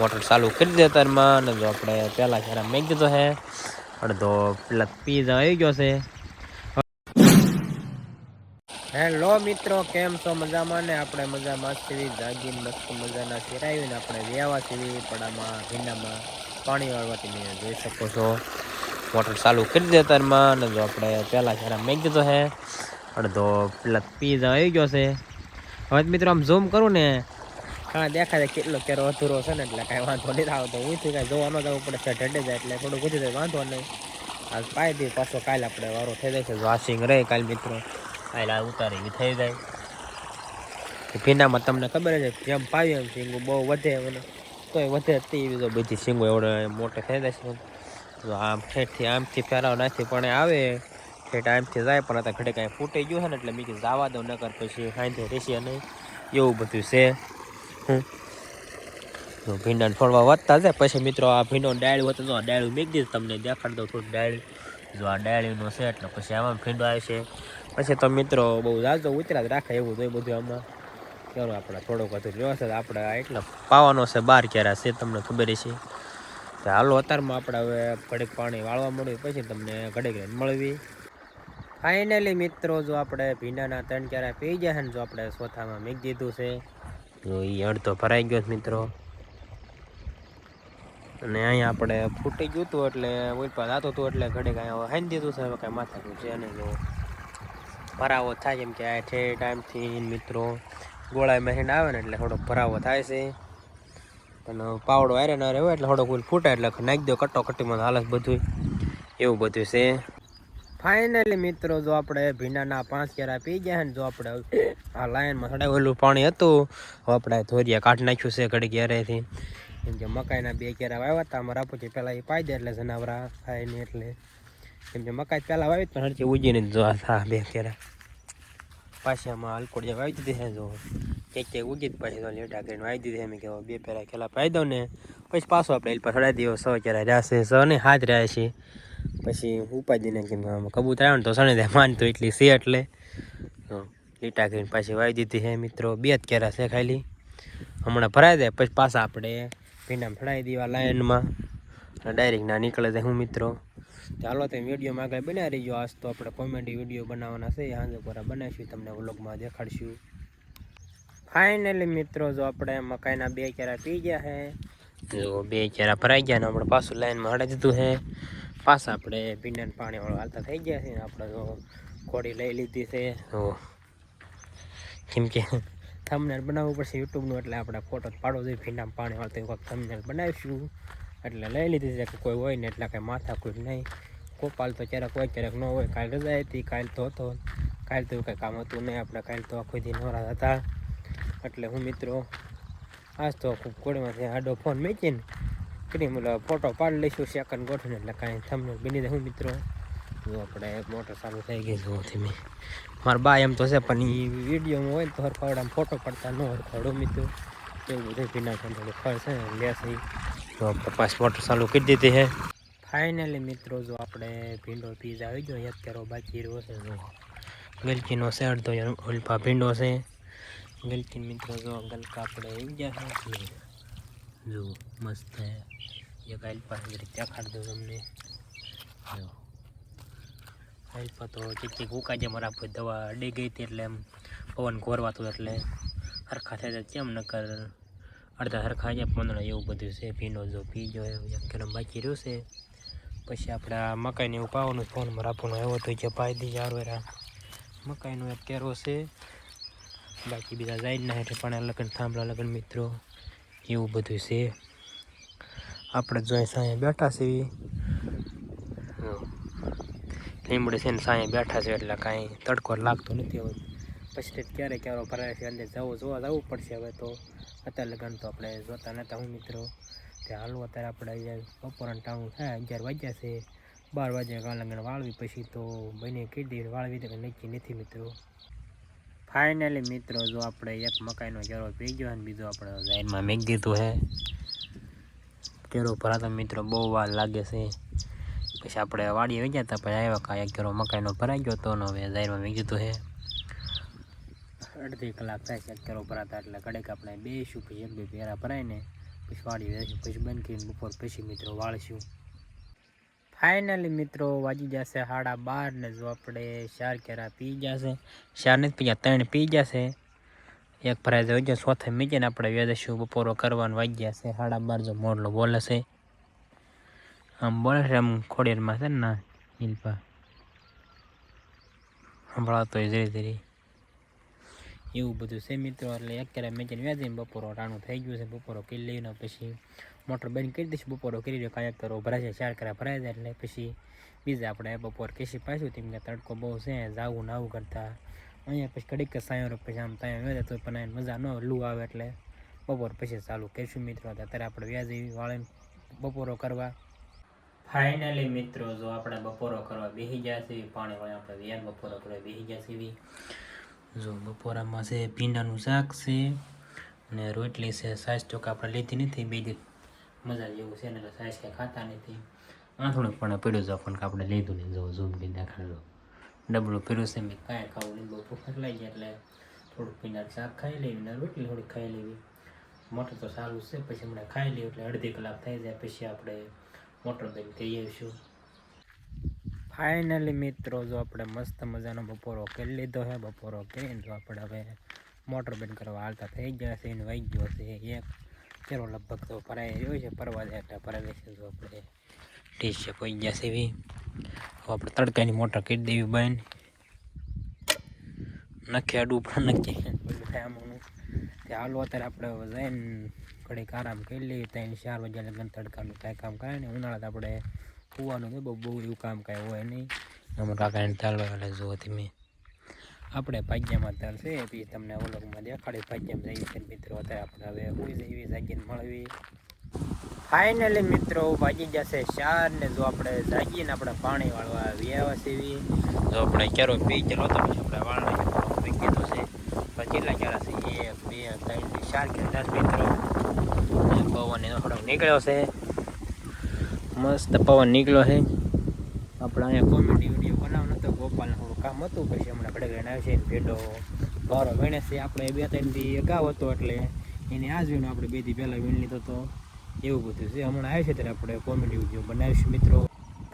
Motor ચાલુ કરી દે તારમાં ને જો આપણે પહેલાં જરા મેં દીધો છે અડધો પેલા પીઝા આવી ગયો છે. હેલો મિત્રો, કેમ છો? મજામાં ને? આપણે મજામાં છીએ. જાગીને મસ્ત મજાના ફેરાવીને આપણે વ્યાવા છીએ પડામાં ભીંડામાં પાણી વાળવા. તમે જોઈ શકો છો મોટર ચાલુ કરી દે તારમાં ને જો આપણે પહેલાં જરા મેં દીધો છે અડધો પેલા પીઝા આવી ગયો છે. હવે મિત્રો આમ ઝૂમ કરું ને દેખાય કેટલો કેરો અધૂરો છે ને એટલે કાંઈ વાંધો નહીં આવતો. હું થી કાંઈ જોવા ન જવું પડે છે, ઢડે જાય એટલે થોડું ગુજરી જાય, વાંધો નહીં. આજ પાઈ દઈએ પાછો કાલે આપણે વારો થઈ જાય છે. વોશિંગ રહે કાલે મિત્રો, કાલે આ ઉતારી થઈ જાય. ભીંડામાં તમને ખબર છે જેમ પાવી એમ શીંગું બહુ વધે મને તોય વધે તેવી તો બધી શીંગું એવડે મોટે થઈ જાય છે. જો આમ ઠેઠથી આમથી ફેરાવ નાખી પણ આવે ઠેઠ આમથી જાય પણ અત્યારે ઘડે કાંઈ ફૂટી ગયું છે ને એટલે બીજું જવા દઉં નકર પછી સાંજે રેસી નહીં એવું બધું છે. જો ભીંડાને થોડવા વધતા જાય પછી મિત્રો આ ભીંડો ડાળ્યું હતું, તો ડાળ્યું મેક દીધું તમને દેખાડ દઉં થોડું ડાળ્યું. જો આ ડાળીનો છે એટલે પછી આમાં ભીંડો આવે છે. પછી તો મિત્રો બહુ જાજો ઉતરા જ રાખે એવું તો એ બધું આમાં ચાલો આપણે થોડુંક બધું જોશે આપણે એટલે પાવાનો છે 12 ક્યારા છે તમને ખબર છે. તો હાલો અત્યારમાં આપણે હવે ઘડીક પાણી વાળવા મળ્યું પછી તમને ઘડીક મળવી. ફાઇનલી મિત્રો જો આપણે ભીંડાના 3 ક્યારા પી ગયા છે ને જો આપણે ચોથામાં મેક દીધું છે. જો એ અડધો ભરાઈ ગયો મિત્રો અને અહીંયા આપણે ફૂટી ગયું હતું એટલે ઉલ્પા થતું હતું એટલે ઘડીક અહીંયા હાઈ દીધું છે. હવે કાંઈ માથાકૂટ છે અને જો ભરાવો થાય એમ કે આ ટાઈમથી મિત્રો ગોળાઈ મશીન આવે ને એટલે થોડોક ભરાવો થાય છે. અને પાવડો આરે ના હોય એટલે થોડોક ફૂટે એટલે નાખી દો કટોકટીમાં હાલત બધું એવું બધું છે. ફાઇનલી મિત્રો જો આપણે ભીંડાના 5 ક્યારા પી ગયા ને જો આપણે આ લાઈનમાં ચડાવેલું પાણી હતું હવે આપણે ધોરિયા કાઢી નાખ્યું છે ઘડી ક્યારેથી. કેમ કે મકાઈના 2 ક્યારા વાવ્યા હતા અમારા પછી પહેલાં એ પાઈ દે એટલે જનાવરા ખાય નહીં એટલે. કેમ કે મકાઈ પહેલાં વાવી પણ હરથી ઉજીને જો આ 2 ક્યારા પાછી આમાં હલકોડિયા વાવી દીધી છે. જો ક્યાંક ઉગી જ પાછી તો લેટા કરીને વાવી દીધી એમ કે 2 પેરા ખેલા પાઈ દઉં ને પછી પાછો આપણે એલ પર ચડાવી દઈએ. 100 ક્યારા રહ્યા છે ને હાથ રહ્યા છે પછી ઉપાડીને કેમ કબૂતર આવે ને તો સણી દે માનતો એટલી છે એટલે લીટા કરીને પાછી વાવી દીધી છે મિત્રો. 2 જ ક્યારા છે ખાલી, હમણાં ભરાઈ જાય પછી પાછા આપણે ભીંડામાં ચડાવી દેવા લાઈનમાં ડાયરેક્ટ ના નીકળે જાય. હું મિત્રો ચાલો તો વિડીયોમાં આગળ બનાવી રહીજો. આજ તો આપણે કોમેડી વિડીયો બનાવવાના છે, સાંજે પૂરા બનાવીશું તમને વ્લોગમાં દેખાડશું. ફાઇનલી મિત્રો જો આપણે મકાઈના 2 ક્યારા પી ગયા છે. જો 2 ક્યારા ભરાઈ ગયા ને આપણે પાછું લાઈનમાં હડાવી દીધું છે. પાછા આપણે ભીંડાને પાણી વાળો હાલતા થઈ ગયા છે. આપણે જો ઘોડી લઈ લીધી છે કેમ કે થંબનેલ બનાવવું પડશે યુટ્યુબનું એટલે આપણે ફોટો પાડવો જોઈએ. ભીંડામાં પાણી વાળતો એક વખત થંબનેલ બનાવીશું એટલે લઈ લીધી છે કે કોઈ હોય ને એટલે કાંઈ માથાકૂટ નહીં. ગોપાલ તો ક્યારેક હોય ક્યારેક ન હોય. કાલે રજા હતી, કાલે તો હતો, કાલે તો કંઈ કામ હતું નહીં આપણે, કાલે તો આખો દી નવરા હતા એટલે હું મિત્રો આજ તો ખૂબ કોળીમાંથી આડો ફોન મૂકીને ક્રીમ ફોટો પાડી લઈશું સેકન્ડ ગોઠવીને એટલે કાંઈ થંબનેલ બની જાય. હું મિત્રો જો આપણે એક મોટર ચાલુ થઈ ગઈ જોથી મેં મારા બા એમ તો છે પણ એ વિડીયોમાં હોય તો હરખાવડામાં ફોટો પડતા ન હરખાવડો મિત્રો એવું બધું ભીના થોડું ખર્ચ છે લેશે. તો આપણે પાસ મોટર ચાલુ કરી દીધી છે. ફાઇનલી મિત્રો જો આપણે ભીંડો પીઝા આવી ગયો 1 ક્યારો બાકી રહ્યો છે. જો ગલકીનો છે અડધો ઉલ્પા ભીંડો છે ગલકી મિત્રો. જો ગલકા આપણે આવી ગયા છે જો મસ્ત છે. એક અલ્પા દેખાડ દઉં તમને. જો અલ્પા તો ચીચી ભૂકા જે મારા કોઈ દવા અડી ગઈ હતી એટલે એમ પવન ઘોરવાતું એટલે હરખા થઈ જાય કેમ નકર અડધા હરખા જાય 15 એવું બધું છે. ભીંડો જો પીજો 1 કિલો બાકી રહ્યું છે. પછી આપણે આ મકાઈને એવું પાવાનું ફોનમાં રાખવાનું આવ્યો તો જે પાઈ દઈએ આરવેરા મકાઈનો 1 કેરો છે. બાકી બીજા જાય જ ના હેઠે પણ લગ્ન થાંભલા લગ્ન મિત્રો એવું બધું છે. આપણે જોઈ સાંજે બેઠા છીએ લીમડે છે ને સાંજે બેઠા છે એટલે કાંઈ તડકો લાગતો નથી. હવે પછી ક્યારે ક્યારો ભરાય છે અંદર જોવા જવું પડશે. હવે તો અત્યારે લગન તો આપણે જોતા નહોતા. હું મિત્રો તે હાલો અત્યારે આપણે બપોરના ટાણું થાય 11 વાગ્યા છે. 12 વાગ્યા કાલ લગન વાળવી પછી તો બને કીધી વાળવી તો નક્કી નથી મિત્રો. ફાઇનલી મિત્રો જો આપણે એક મકાઈનો કેરો પી ગયો અને બીજો આપણે લાઈનમાં મેક દીધું છે. કેરો ભરાતા મિત્રો બહુ વાર લાગે છે. પછી આપણે વાડીએ ગયા હતા પછી આવ્યા કાંઈ 1 કેરો મકાઈનો ભરાઈ ગયો તો હવે લાઈનમાં મેક દીધું છે. અડધી કલાક થાય છે 1 કેરો ભરાતા એટલે ઘડીક આપણે બેસીશું પછી 1-2 પેરા ભરાઈને પછી વાળી જઈશું, પછી બંધ કરીને બપોર પછી મિત્રો વાળીશું. ફાઇનલી મિત્રો વાગી જશે 12:30 ને જો આપણે 4 કેરા પી જશે, 4 નથી પી ગયા, 3 પી જશે, એક ભરાઈ જાય જો ચોથે મીકીને આપણે વેદશું બપોરો કરવાનું. વાગી જશે 12:30. જો મોરલો બોલે છે, આમ બોલે છે, આમ ખોડિયારમાં છે ને હિલપા સંભળાતો હોય ધીરે ધીરે એવું બધું છે મિત્રો. એટલે એક કેરા મેચીને વ્યાજીને બપોરો ટાણું થઈ ગયું છે. બપોરો કરી લઈને પછી મોટર બંધ કરી દઈશું. બપોરો કરી દો, કાંઈક કરો ભરાય છે, 4 કેરા ભરાઈ જાય એટલે પછી બીજા આપણે બપોર કેસી પાછું. તેમ કે તડકો બહુ છે, જાવું નાવું કરતા અહીંયા પછી કડીક સાયો પછી આમ ત્યાં વેદે તો પણ મજા ન લૂ આવે એટલે બપોર પછી ચાલુ કરીશું મિત્રો. અત્યારે આપણે વ્યાજી વાળીને બપોરો કરવા. ફાઇનલી મિત્રો જો આપણે બપોરો કરવા બેસી ગયા છીએ, પાણી વાળે આપણે વ્યાન બપોરો કરવા બેસી ગયા છીએ. જો બપોરામાં છે ભીંડાનું શાક છે અને રોટલી છે. સાઈઝ તો આપણે લીધી નથી, બીજી મજા જેવું છે ને એટલે સાઈઝ કંઈ ખાતા નથી. થોડુંક પણ પડ્યું છે પણ આપણે લીધું નહીં. જો ઝૂમ કરીને દેખાડો ડબલું પીરું છે. મેં કાંઈ ખાવું નહીં, બહુ ભૂખ લાગી જાય એટલે થોડુંક ભીંડાનું શાક ખાઈ લેવી ને રોટલી થોડીક ખાઈ લેવી. મોટર તો સારું છે, પછી હમણાં ખાઈ લઈએ એટલે અડધી કલાક થઈ જાય પછી આપણે મોટર બંધ કરી આવીશું. ફાઇનલી મિત્રો જો આપણે મસ્ત મજાનો બપોરો કરી લીધો છે. બપોરો કરીને જો આપણે હવે મોટર બંધ કરવા હાલતા થઈ ગયા છે. એને વાગી ગયો છે એક કેરો, લગભગ તો ભરાઈ રહ્યો છે, પરવા જાય એટલે ભરાઈ રહેશે. જો આપણે ટીસ છે પહોંચી ગયા છે એવી. હવે આપણે તડકાની મોટર કરી દેવી બંધ, નખે અડવું પણ નક્કી બધું થાય આમનું. તે હાલો અત્યારે આપણે જઈને ઘડીક આરામ કરી લઈએ. 3-4 વાગ્યા લગન તડકાનું કાંઈ કામ કરે ને. ઉનાળા આપણે કૂવાનું બહુ એવું કામ કાંઈ હોય નહીં. અમારા કાકાને તાલવા એટલે જો તમે આપણે ભાગ્યામાં તાલ છે, પછી તમને ઓલોકમાં દેખાડી ભાગ્યામાં જઈએ છીએ મિત્રો. અત્યારે આપણે હવે હોઈ જઈએ જાગીને મળવી. ફાઇનલી મિત્રો વાગી જશે 4 ને જો આપણે જાગીને આપણે પાણી વાળવા આવ્યા છીએ. જો આપણે કેરો પી ગયેલો તો પછી આપણે વાળવા પી ગયો છે. કેટલા કેરા છે? 1, 2, 3, 4 કે 10 મિત્રો. પવન એનો થોડોક નીકળ્યો છે, મસ્ત પવન નીકળ્યો છે. આપણે અહીંયા કોમેડી વિડીયો બનાવવાનો હતો, ગોપાલને થોડું કામ હતું, પછી હમણાં ઘડે ઘડે આવે છે ભેડો વારો વીણે છે. આપણે 2-3 દી અગાઉ હતો એટલે એને આજ વીણો, આપણે 2 દી પહેલાં વીણી લીધો હતો. એવું બધું છે. હમણાં આવે છે ત્યારે આપણે કોમેડી વિડીયો બનાવીશું મિત્રો.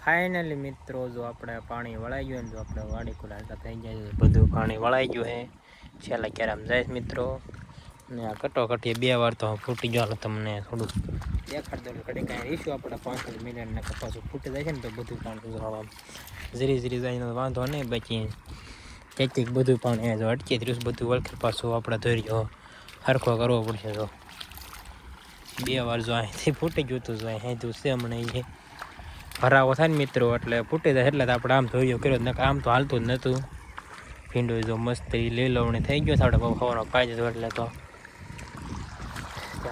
ફાઇનલી મિત્રો જો આપણે પાણી વળાઈ ગયું ને જો આપણે વાડી ખુલાતા થઈ જાય, બધું પાણી વળાઈ ગયું છે. છેલ્લા ક્યારે જાય મિત્રો ને આ કટોકટી 2 વાર તો ફૂટી ગયો. તમને થોડુંક દેખાડ દઉં ઘડી કાંઈ રહીશું આપણે 5 મિનિટ ને પાછું ફૂટી જાય છે ને તો બધું પાણી ઝીરી ઝીરી જાય વાંધો નહીં. બાકી એક બધું પાણી જો અટકી રહ્યું બધું વળખે પાછું આપણે ધોર્યો સરખો કરવો પડશે. જો 2 વાર જો અહીંથી ફૂટી ગયું હતું, જો અહીંથી છે હમણાં એ ભરાવો થાય ને મિત્રો એટલે ફૂટી જાય. એટલે આપણે આમ ધોર્યો કર્યો ને આમ તો હાલતું જ નહોતું. ભીંડો જો મસ્ત લીલવણી થઈ ગયો છે આપણે ખવાનો પાઈ દીધો એટલે. તો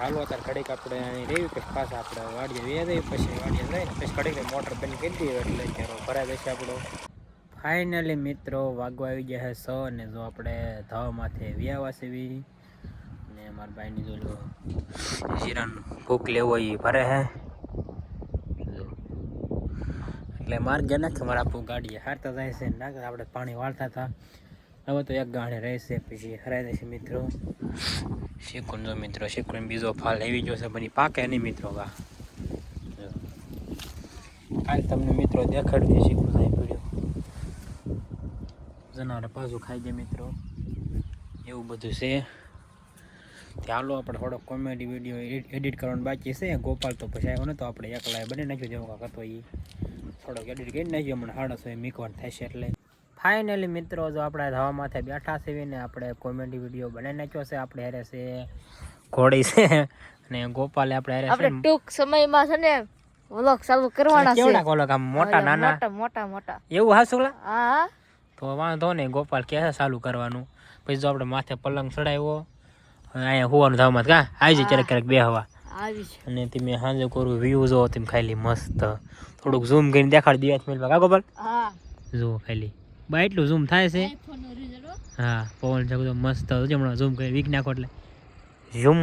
હાલો અત્યારે ઘડીક આપણે અહીં રહ્યું કે પાછા આપણે વાડીએ વ્યા પછી વાડીએ જઈને પછી ઘડીક મોટર બંધ કરી દઈએ એટલે ક્યારો ભરાઈ જશે આપણો. ફાઇનલી મિત્રો વાગવા આવી ગયા છે 6 ને જો આપણે ધાવામાંથી વ્યાવા સેવી ને મારા ભાઈની જો જીરાનું ભૂખ લેવો એ ભરે છે. એટલે મારે જે નથી મારે આપણું ગાડીએ હારતા જાય છે ના આપણે પાણી વાળતા હતા. હવે તો એક ગાણે રહેશે પછી હરાઈ જશે મિત્રો. શીખું જો મિત્રો શીખું બીજો ફાલ આવી ગયો છે બની પાકે નહીં મિત્રો. કાલ તમને મિત્રો દેખાડી દે શીખું સાહેબ પીડ્યો જનાવરે પાછું ખાઈ જાય મિત્રો. એવું બધું છે. ચાલો આપણે થોડોક કોમેડી વિડીયો એડિટ કરવાનું બાકી છે. ગોપાલ તો પછી આવ્યો નતો, આપણે એકલા બની નાખ્યો જેવું કાંક હતો એ થોડોક એડિટ કરી નાખ્યો. હમણાં 6:30 મીકવાનું થશે એટલે. ફાઇનલી મિત્રો જો આપણે ધાવામાંથી બેઠા છે ને આપણે કોમેડી વિડીયો બનાવી નાખ્યો છે. આપણે હારે છે ઘોડી છે અને ગોપાલે આપણે હારે ટૂંક સમયમાં છે ને વ્લોગ ચાલુ કરવાના છે. કેવડા વ્લોગ આમ મોટા નાના મોટા એવું હાસું? હા તો વાંધો નહીં, ગોપાલ કહે છે ચાલુ કરવાનું. પછી જો આપણે માથે પલંગ ચડાવ્યો અહીંયા હોવાનું ધાવામાં કા આવી જાય ક્યારેક બે હવા અને તમે સાંજે કરું વ્યૂ જો તમે ખાલી મસ્ત થોડુંક ઝૂમ કરીને દેખાડી દે મિલ કા ગોપાલ? જુઓ ખાલી બા એટલું ઝૂમ થાય છે. હા પવન છે બધો મસ્ત હમણાં ઝૂમ કરી વીક નાખો એટલે ઝૂમ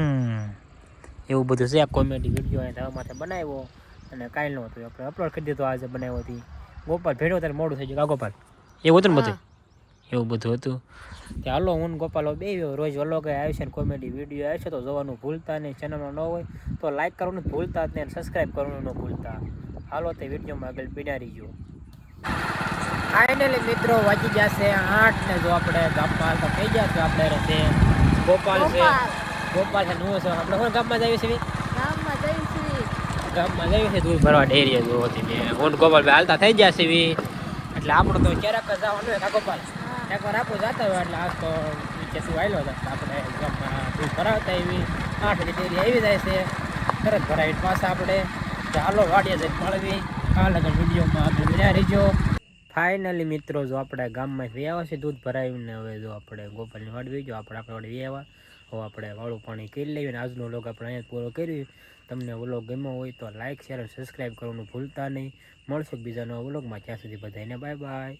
એવું બધું છે. કોમેડી વિડીયો અહીંયા ધાવામાંથી બનાવ્યો અને કાંઈ નહોતું આપણે અપલોડ કરી દીધો આજે બનાવ્યો હતી. ગોપાલ ભેડો ત્યારે મોડું થઈ ગયું કા ગોપાલ? એવું હતું ને બધું એવું બધું હતું. કે હાલો હું ને ગોપાલો બે રોજ વ્લોગ આવે છે ને કોમેડી વિડીયો આવે છે તો જોવાનું ભૂલતા નહીં. ચેનલમાં ન હોય તો લાઈક કરવાનું ભૂલતા જ નહીં, સબસ્ક્રાઈબ કરવાનું ન ભૂલતા. હાલો તે વિડીયોમાં આગળ બિના રહીજો. ફાઇનલી મિત્રો વાગી જશે 8 ને જો આપણે ગામમાં હાલતા થઈ ગયા તો આપણે રહેશે ગોપાલ છે. ગોપાલ છે નું છે આપણે કોણ ગામમાં જઈએ છીએ? ગામમાં જઈએ છીએ દૂધ ભરવા ડેરીએ જો હતી હું ગોપાલ ભાઈ હાલતા થઈ ગયા છે એટલે આપણું તો ક્યારેક જવાનું હોય કા ગોપાલ એકવાર આપણું જતા હોય એટલે આજ તો કેસું આવેલો હતા આપણે ગામમાં દૂધ ભરાવતા એવી 8 વાગે ડેરી આવી જાય છે તરત ભરાવી પાછા આપણે ચાલો વાડીએ જઈને મળવી કાલ આગળ વિડીયોમાં આપણે બન્યા રહીજો. ફાઇનલી મિત્રો જો આપણે ગામમાં વ્યાવા છે દૂધ ભરાવીને હવે જો આપણે ગોપાલની વાડી જો આપણે વાડી વ્યાવા હવે આપણે વાળું પાણી કરી લઈએ. આજનો વ્લોગ આપણે અહીંયા પૂરો કર્યું. તમને વ્લોગ ગમ્યો હોય તો લાઇક શેર અને સબસ્ક્રાઈબ કરવાનું ભૂલતા નહીં. મળશું બીજા નવા વ્લોગમાં. ત્યાં સુધી બધાને બાય બાય.